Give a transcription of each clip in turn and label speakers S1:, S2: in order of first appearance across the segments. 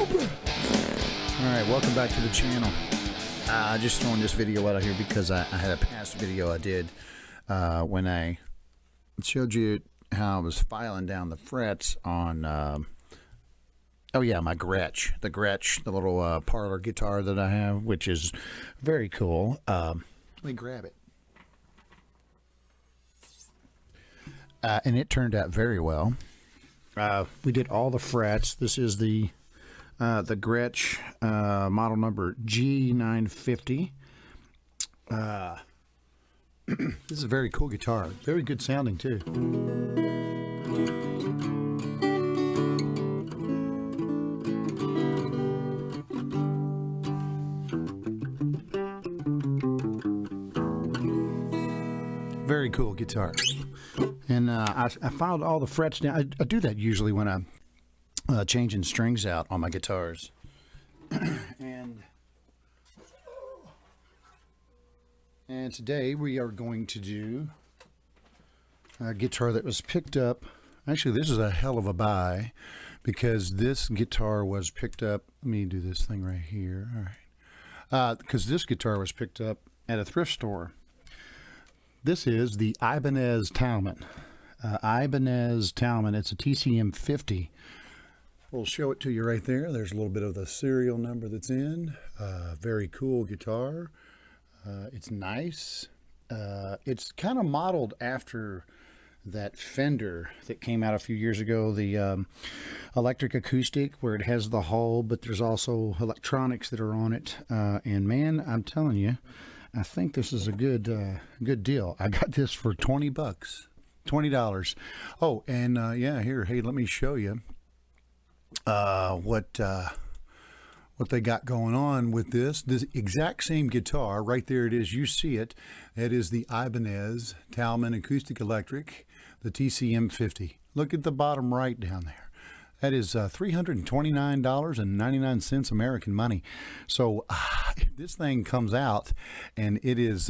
S1: Alright, welcome back to the channel. Just throwing this video out here because I had a past video I did when I showed you how I was filing down the frets on oh yeah, my Gretsch, the little parlor guitar that I have, which is very cool. Let me grab it. And it turned out very well. We did all the frets. This is the Gretsch model number G950. This is a very cool guitar. Very good sounding too. Very cool guitar. And I filed all the frets down. I do that usually when I'm changing strings out on my guitars. and today we are going to do a guitar that was picked up. Actually, this is a hell of a buy because this guitar was picked up. Let me do this thing right here. All right. Because this guitar was picked up at a thrift store. This is the Ibanez Talman. Ibanez Talman. It's a TCM50. We'll show it to you right there. There's a little bit of the serial number that's in. Very cool guitar. It's nice. It's kind of modeled after that Fender that came out a few years ago, the electric acoustic, where it has the hull, but there's also electronics that are on it. And man, I'm telling you, I think this is a good deal. I got this for 20 bucks, $20. Oh, and yeah, here, hey, let me show you what they got going on with this exact same guitar. Right there it is. You see it. It is the Ibanez Talman acoustic electric, the TCM50. Look at the bottom right down there. That is $329.99 American money. So this thing comes out and it is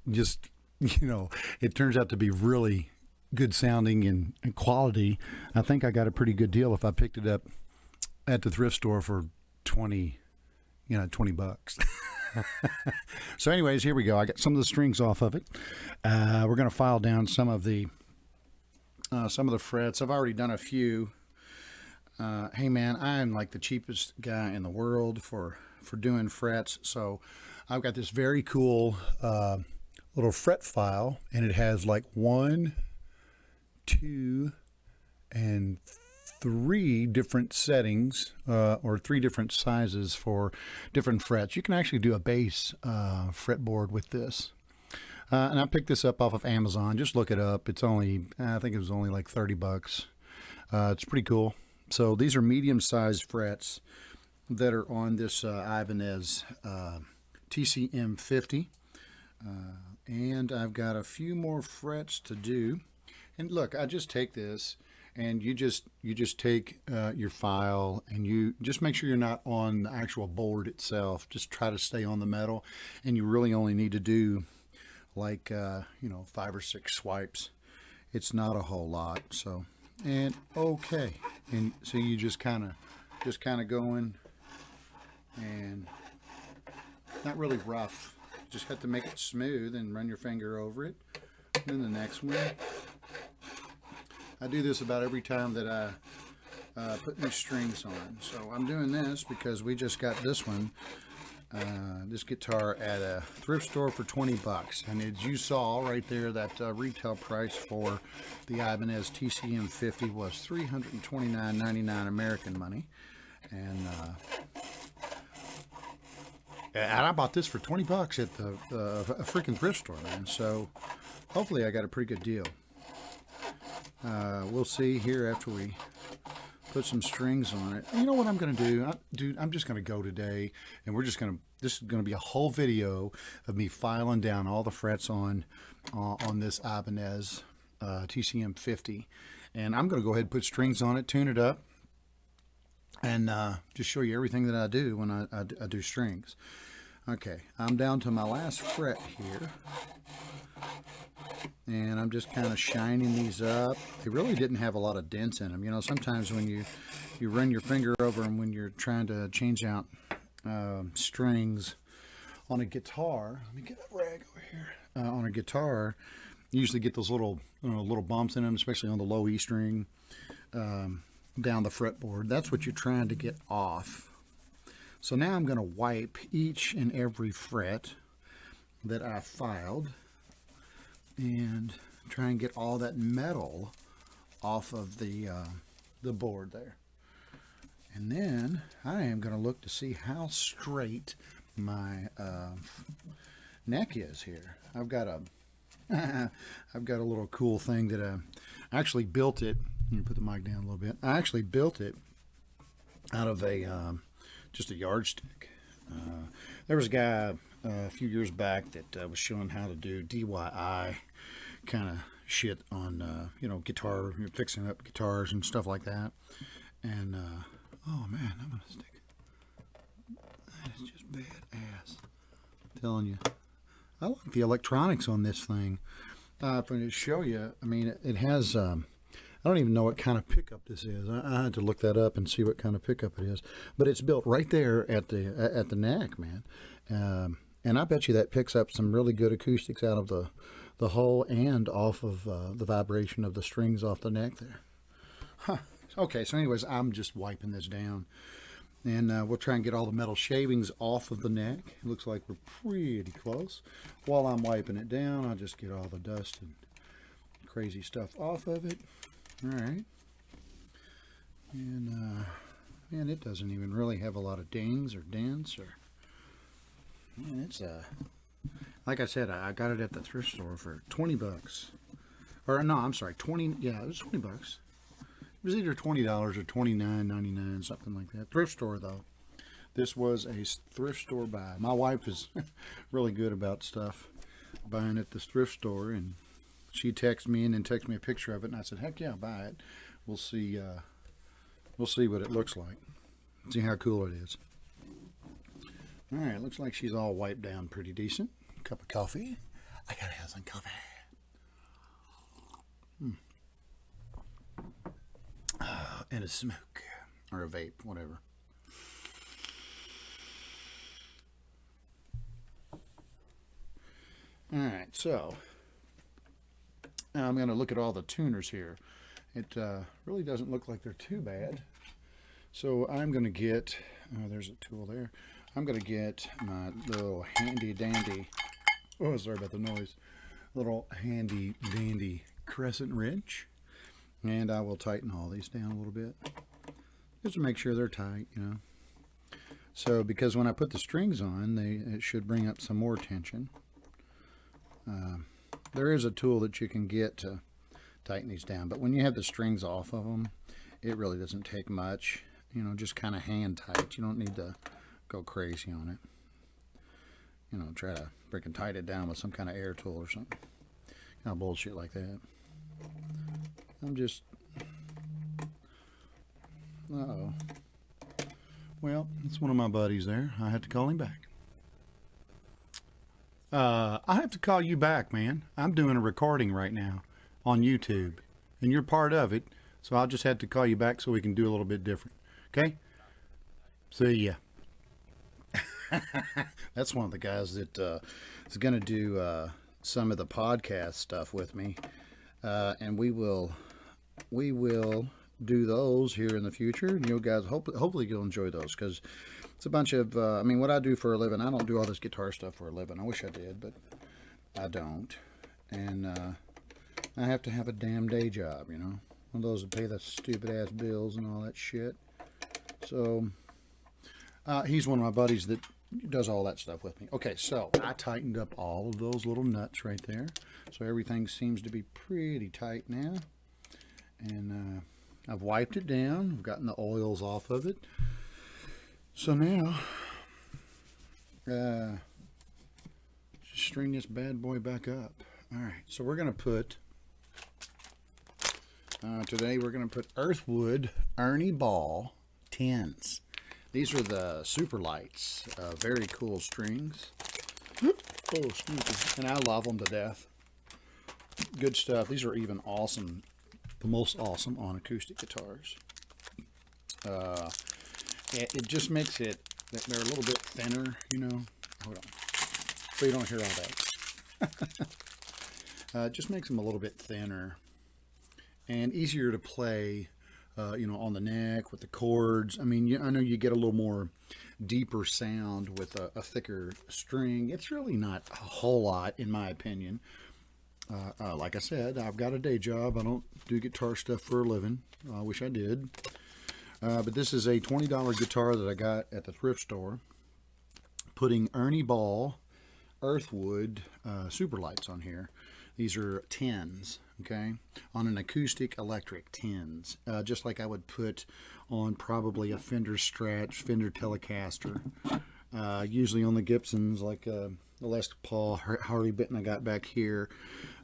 S1: just, you know, it turns out to be really good sounding and quality. I think I got a pretty good deal if I picked it up at the thrift store for 20 bucks. So anyways, here we go. I got some of the strings off of it. We're going to file down some of the frets. I've already done a few. Hey man, I'm like the cheapest guy in the world for doing frets. So I've got this very cool little fret file, and it has like 1, 2, and 3 different settings or 3 different sizes for different frets. You can actually do a bass fretboard with this. And I picked this up off of Amazon. Just look it up. It's only, I think it was only like 30 bucks. It's pretty cool. So these are medium-sized frets that are on this Ibanez TCM50. And I've got a few more frets to do. And look, I just take this, and you just take your file, and you just make sure you're not on the actual board itself. Just try to stay on the metal, and you really only need to do like 5 or 6 swipes. It's not a whole lot. So, and okay, and so you just kind of going, and not really rough. Just have to make it smooth and run your finger over it. And then the next one. I do this about every time that I put new strings on. So I'm doing this because we just got this one, this guitar at a thrift store for 20 bucks. And as you saw right there, that retail price for the Ibanez TCM50 was $329.99 American money. And I bought this for 20 bucks at a freaking thrift store, man. So hopefully I got a pretty good deal. We'll see here after we put some strings on it. You know what I'm going to do? Dude, I'm just going to go today, and this is going to be a whole video of me filing down all the frets on this Ibanez TCM50. And I'm going to go ahead and put strings on it, tune it up, and just show you everything that I do when I do strings. Okay, I'm down to my last fret here. And I'm just kind of shining these up. They really didn't have a lot of dents in them. You know, sometimes when you run your finger over them when you're trying to change out strings on a guitar. Let me get a rag over here. On a guitar, you usually get those little bumps in them, especially on the low E string down the fretboard. That's what you're trying to get off. So now I'm going to wipe each and every fret that I filed and try and get all that metal off of the board there. And then I am going to look to see how straight my neck is here. I've got a little cool thing that I actually built it. Let me put the mic down a little bit. I actually built it out of just a yardstick. There was a guy a few years back that was showing how to do DIY kind of shit on guitar, fixing up guitars and stuff like that. And oh man, I'm gonna stick. That is just badass. I'm telling you, I like the electronics on this thing. If I'm going to show you, I mean, it has. I don't even know what kind of pickup this is. I had to look that up and see what kind of pickup it is. But it's built right there at the neck, man. And I bet you that picks up some really good acoustics out of the hull and off of the vibration of the strings off the neck there. Huh. Okay, so anyways, I'm just wiping this down. And we'll try and get all the metal shavings off of the neck. It looks like we're pretty close. While I'm wiping it down, I'll just get all the dust and crazy stuff off of it. All right. And, man, it doesn't even really have a lot of dings or dents. Man, it's, like I said, I got it at the thrift store for 20 bucks. Or, no, I'm sorry, 20, yeah, it was 20 bucks. It was either $20 or $29.99, something like that. Thrift store, though. This was a thrift store buy. My wife is really good about stuff, buying at the thrift store, and she texted me and then texted me a picture of it, and I said, heck yeah, buy it. We'll see what it looks like. See how cool it is. All right, looks like she's all wiped down pretty decent. Cup of coffee. I gotta have some coffee. And a smoke or a vape, whatever. All right, so now I'm going to look at all the tuners here. It really doesn't look like they're too bad. So I'm going to get, there's a tool there. I'm going to get my little handy dandy, oh, sorry about the noise, little handy dandy crescent wrench. And I will tighten all these down a little bit, just to make sure they're tight, you know. So, because when I put the strings on, it should bring up some more tension. There is a tool that you can get to tighten these down, but when you have the strings off of them, it really doesn't take much. You know, just kind of hand tight. You don't need to go crazy on it. You know, try to freaking tighten it down with some kind of air tool or something. Kind of bullshit like that. I'm just, uh-oh. Well, it's one of my buddies there. I had to call him back. I have to call you back, man. I'm doing a recording right now on YouTube, and you're part of it, so I'll just have to call you back so we can do a little bit different. Okay? See ya. That's one of the guys that is going to do some of the podcast stuff with me, and we will do those here in the future, and you guys hopefully you'll enjoy those, because it's a bunch of I mean, what I do for a living, I don't do all this guitar stuff for a living. I wish I did, but I don't, and I have to have a damn day job, you know, one of those that pay the stupid ass bills and all that shit. So he's one of my buddies that does all that stuff with me. Okay, so I tightened up all of those little nuts right there, so everything seems to be pretty tight now. And I've wiped it down. I've gotten the oils off of it. So now, just string this bad boy back up. All right, so we're going to put, today we're going to put Earthwood Ernie Ball 10s. These are the super lights. Very cool strings. Oh, excuse me. And I love them to death. good stuff. These are even awesome, the most awesome on acoustic guitars. It just makes it that they're a little bit thinner, you know. Hold on, so you don't hear all that. It just makes them a little bit thinner and easier to play, you know, on the neck with the chords. I mean, I know you get a little more deeper sound with a thicker string. It's really not a whole lot, in my opinion. Like I said, I've got a day job. I don't do guitar stuff for a living. I wish I did. But this is a $20 guitar that I got at the thrift store, putting Ernie Ball Earthwood super lights on here. These are 10s, okay, on an acoustic electric 10s, just like I would put on probably a Fender Strat, Fender Telecaster, usually on the Gibsons, like the Les Paul, Harley Benton I got back here.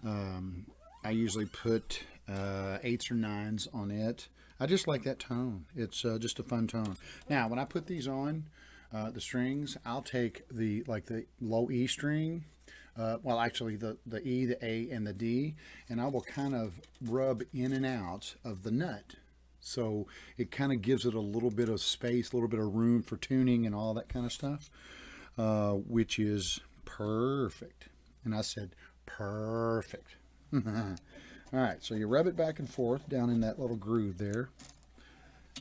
S1: I usually put 8s or 9s on it. I just like that tone. It's just a fun tone. Now, when I put these on, the strings, I'll take the low E string, well, actually the E, the A, and the D, and I will kind of rub in and out of the nut. So it kind of gives it a little bit of space, a little bit of room for tuning and all that kind of stuff, which is perfect. And I said perfect. All right, so you rub it back and forth down in that little groove there.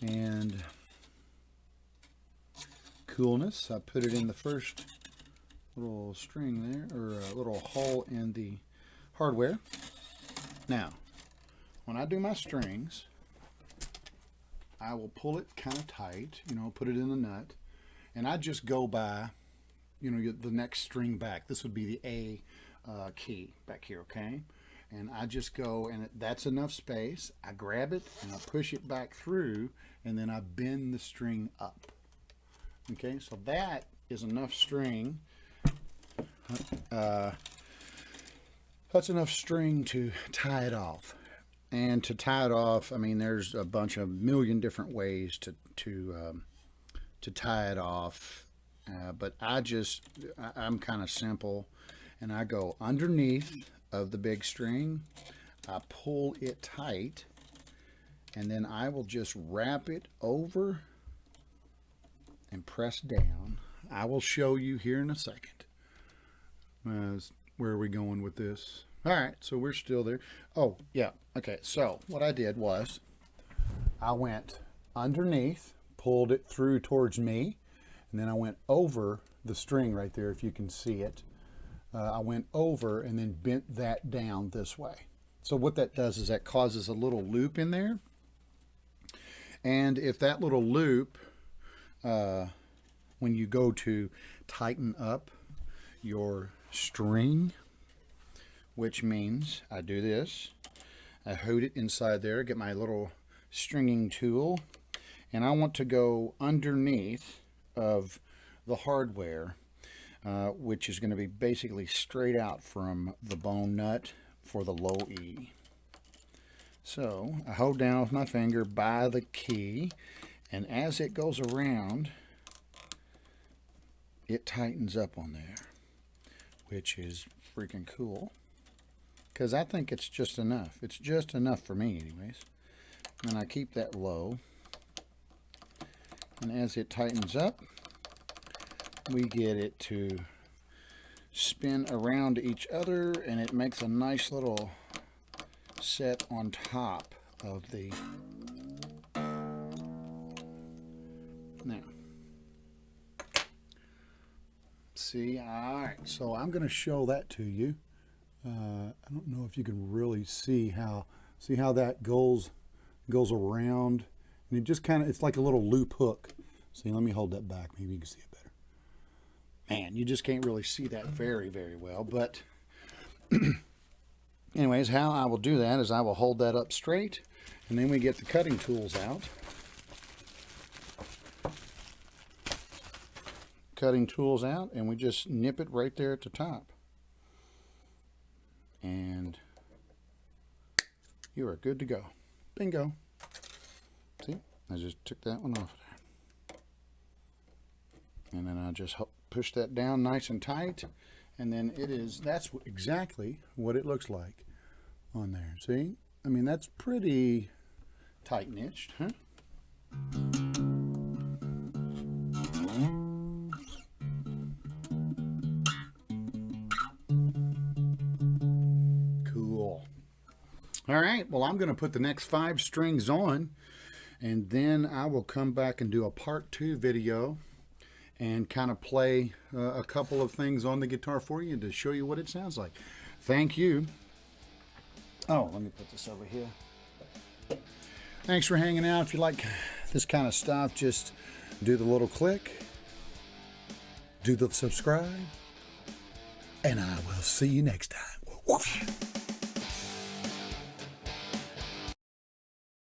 S1: And coolness, I put it in the first little string there, or a little hole in the hardware. Now, when I do my strings, I will pull it kind of tight, you know, put it in the nut, and I just go by, you know, the next string back. This would be the A key back here, okay? And I just go, and that's enough space. I grab it and I push it back through, and then I bend the string up. Okay, so that is enough string. That's enough string to tie it off. And to tie it off, I mean, there's a bunch of million different ways to tie it off. But I'm kind of simple, and I go underneath of the big string. I pull it tight, and then I will just wrap it over and press down. I will show you here in a second. Where are we going with this? All right, so we're still there. Oh, yeah. Okay, so what I did was I went underneath, pulled it through towards me, and then I went over the string right there, if you can see it. I went over and then bent that down this way. So what that does is that causes a little loop in there. And if that little loop, when you go to tighten up your string, which means I do this, I hold it inside there, get my little stringing tool, and I want to go underneath of the hardware, which is going to be basically straight out from the bone nut for the low E. So I hold down with my finger by the key, and as it goes around, it tightens up on there, which is freaking cool, because I think it's just enough. It's just enough for me anyways. And I keep that low, and as it tightens up, we get it to spin around each other, and it makes a nice little set on top of the... Now, see, all right, so I'm going to show that to you. I don't know if you can really see how that goes around, and it just kind of, it's like a little loop hook. See, let me hold that back, maybe you can see it better. Man, you just can't really see that very, very well, but anyways, how I will do that is I will hold that up straight, and then we get the cutting tools out. Cutting tools out, and we just nip it right there at the top. And you are good to go. Bingo. See, I just took that one off there. And then I just push that down nice and tight, and then that's exactly what it looks like. on there. See? I mean, that's pretty tight niched, huh? Cool. All right, well, I'm going to put the next 5 strings on, and then I will come back and do a part 2 video and kind of play a couple of things on the guitar for you to show you what it sounds like. Thank you. Oh, let me put this over here. Thanks for hanging out. If you like this kind of stuff, just do the little click, do the subscribe, and I will see you next time. Whoosh.